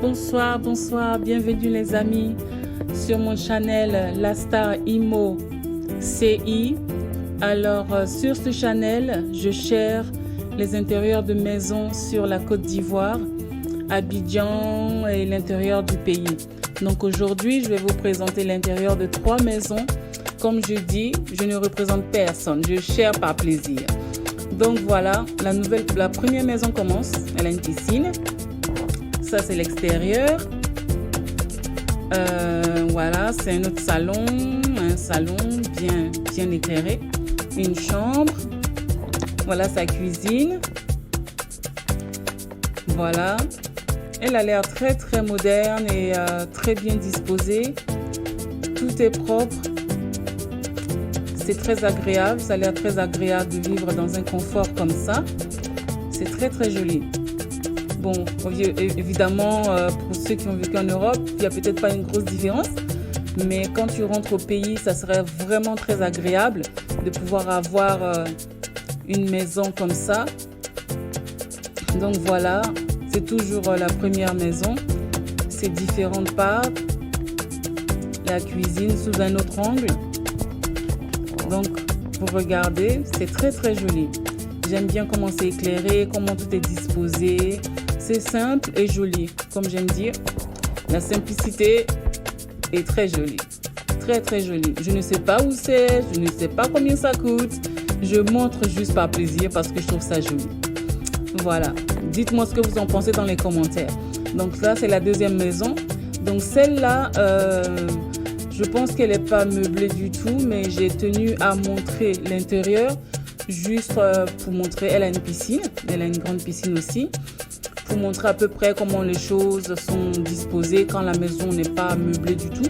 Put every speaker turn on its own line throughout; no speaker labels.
Bonsoir, bienvenue les amis sur mon channel La Star Imo CI. Alors sur ce channel, je share les intérieurs de maisons sur la Côte d'Ivoire, Abidjan et l'intérieur du pays. Donc aujourd'hui, je vais vous présenter l'intérieur de 3 maisons. Comme je dis, je ne représente personne, je share par plaisir. Donc voilà, la première maison commence, elle a une piscine. Ça c'est l'extérieur. Voilà, c'est un autre salon, un salon bien éclairé. Une chambre. Voilà sa cuisine. Voilà. Elle a l'air très moderne et très bien disposée. Tout est propre. C'est très agréable. Ça a l'air très agréable de vivre dans un confort comme ça. C'est très joli. Bon, évidemment, pour ceux qui ont vécu en Europe, il n'y a peut-être pas une grosse différence. Mais quand tu rentres au pays, ça serait vraiment très agréable de pouvoir avoir une maison comme ça. Donc voilà, c'est toujours la première maison. C'est différentes parts. La cuisine sous un autre angle. Donc, vous regardez, c'est très joli. J'aime bien comment c'est éclairé, comment tout est disposé. C'est simple et joli, comme j'aime dire. La simplicité est très jolie. Très jolie. Je ne sais pas où c'est, je ne sais pas combien ça coûte. Je montre juste par plaisir parce que je trouve ça joli. Voilà. Dites-moi ce que vous en pensez dans les commentaires. Donc là, c'est la deuxième maison. Donc celle-là, je pense qu'elle n'est pas meublée du tout, mais j'ai tenu à montrer l'intérieur juste pour montrer. Elle a une piscine, elle a une grande piscine aussi, pour montrer à peu près comment les choses sont disposées quand la maison n'est pas meublée du tout.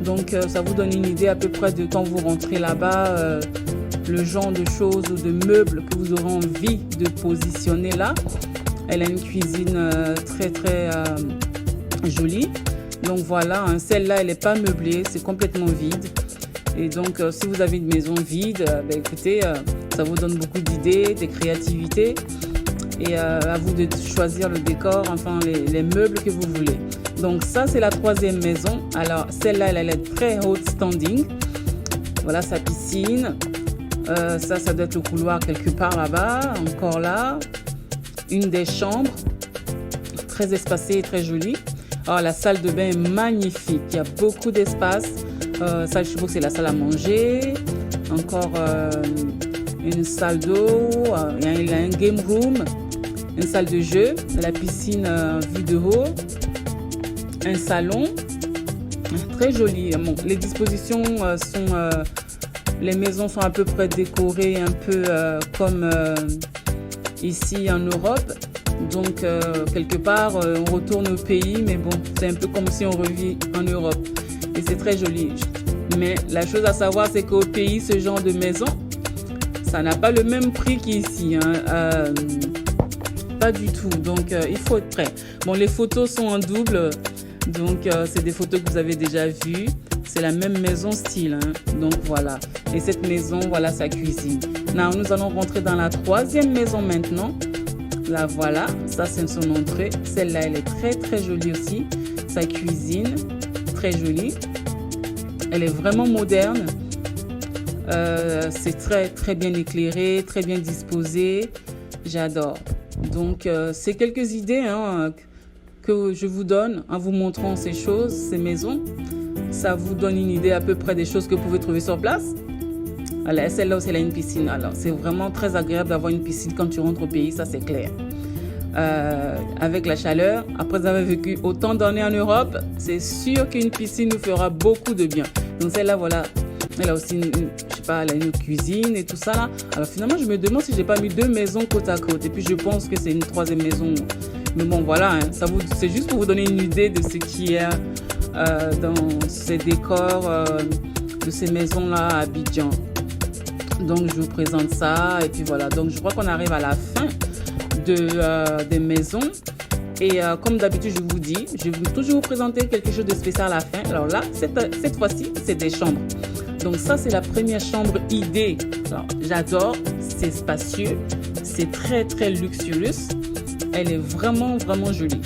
Donc ça vous donne une idée à peu près de quand vous rentrez là-bas, le genre de choses ou de meubles que vous aurez envie de positionner là. Elle a une cuisine très jolie. Donc voilà, hein, celle-là, elle n'est pas meublée, c'est complètement vide. Et donc, si vous avez une maison vide, écoutez, ça vous donne beaucoup d'idées, de créativité. Et à vous de choisir le décor, enfin les meubles que vous voulez. Donc ça, c'est la troisième maison. Alors, celle-là, elle est très haute standing. Voilà sa piscine. Ça doit être le couloir quelque part là-bas. Encore là. Une des chambres. Très espacée et très jolie. Alors, la salle de bain est magnifique. Il y a beaucoup d'espace. Ça, je suppose que c'est la salle à manger. Encore une salle d'eau. Il y a un game room. Une salle de jeu. La piscine vue de haut. Un salon. Très joli. Bon, les dispositions sont... les maisons sont à peu près décorées un peu comme ici en Europe. Donc, quelque part, on retourne au pays, mais bon, c'est un peu comme si on revit en Europe. Et c'est très joli. Mais la chose à savoir, c'est qu'au pays, ce genre de maison, ça n'a pas le même prix qu'ici. Hein. Pas du tout. Donc, il faut être prêt. Bon, les photos sont en double. Donc, c'est des photos que vous avez déjà vues. C'est la même maison style. Hein. Donc, voilà. Et cette maison, voilà sa cuisine. Now, nous allons rentrer dans la troisième maison maintenant. La voilà, ça c'est son entrée. Celle-là, elle est très jolie aussi. Sa cuisine, très jolie. Elle est vraiment moderne. C'est très bien éclairé, très bien disposé. J'adore. Donc, c'est quelques idées que je vous donne en vous montrant ces choses, ces maisons. Ça vous donne une idée à peu près des choses que vous pouvez trouver sur place. Voilà, celle-là aussi, elle a une piscine. Alors, c'est vraiment très agréable d'avoir une piscine quand tu rentres au pays, ça c'est clair. Avec la chaleur, après avoir vécu autant d'années en Europe, c'est sûr qu'une piscine nous fera beaucoup de bien. Donc celle-là, voilà, elle a aussi, je sais pas, elle a une cuisine et tout ça là. Alors finalement, je me demande si j'ai pas mis 2 maisons côte à côte. Et puis je pense que c'est une troisième maison. Mais bon, voilà, hein, c'est juste pour vous donner une idée de ce qu'il y a dans ces décors de ces maisons-là à Abidjan. Donc, je vous présente ça. Et puis voilà. Donc, je crois qu'on arrive à la fin des maisons. Et comme d'habitude, je vous dis, je vais toujours vous présenter quelque chose de spécial à la fin. Alors là, cette fois-ci, c'est des chambres. Donc ça, c'est la première chambre idée. Alors, j'adore. C'est spacieux. C'est très luxurieux. Elle est vraiment jolie.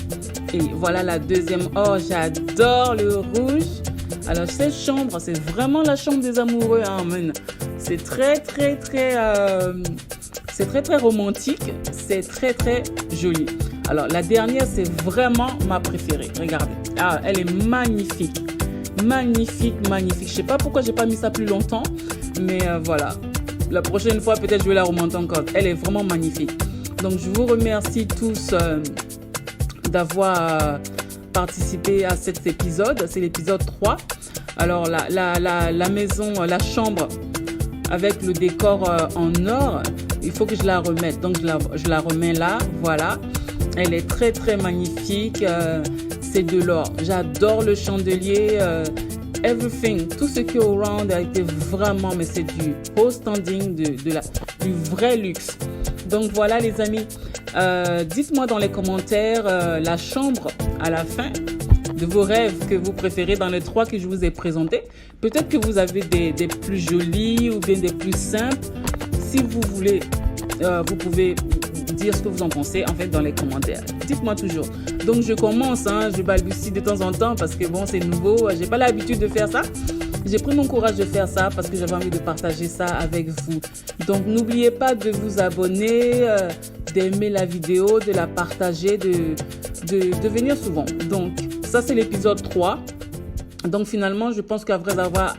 Et voilà la deuxième. Oh, j'adore le rouge. Alors, cette chambre, c'est vraiment la chambre des amoureux. Hein, c'est très romantique. C'est très joli. Alors, la dernière, c'est vraiment ma préférée. Regardez. Ah, elle est magnifique. Magnifique. Je sais pas pourquoi j'ai pas mis ça plus longtemps. Mais voilà. La prochaine fois, peut-être je vais la remonter encore. Elle est vraiment magnifique. Donc, je vous remercie tous d'avoir participé à cet épisode. C'est l'épisode 3. Alors, la maison, la chambre avec le décor en or, il faut que je la remette. Donc, je la remets là. Voilà. Elle est très magnifique. C'est de l'or. J'adore le chandelier. Everything, tout ce qui est around a été vraiment, mais c'est du haut standing, du vrai luxe. Donc voilà les amis, dites-moi dans les commentaires la chambre à la fin de vos rêves que vous préférez dans les 3 que je vous ai présentés. Peut-être que vous avez des plus jolis ou bien des plus simples. Si vous voulez, vous pouvez dire ce que vous en pensez en fait dans les commentaires. Dites-moi toujours. Donc je commence, je balbutie de temps en temps parce que bon c'est nouveau, j'ai pas l'habitude de faire ça. J'ai pris mon courage de faire ça parce que j'avais envie de partager ça avec vous. Donc n'oubliez pas de vous abonner, d'aimer la vidéo, de la partager, de venir souvent. Donc ça c'est l'épisode 3. Donc finalement je pense qu'après avoir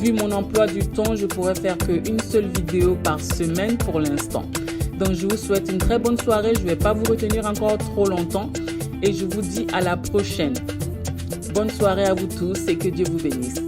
vu mon emploi du temps, je pourrais faire qu'une seule vidéo par semaine pour l'instant. Donc je vous souhaite une très bonne soirée, je ne vais pas vous retenir encore trop longtemps et je vous dis à la prochaine. Bonne soirée à vous tous et que Dieu vous bénisse.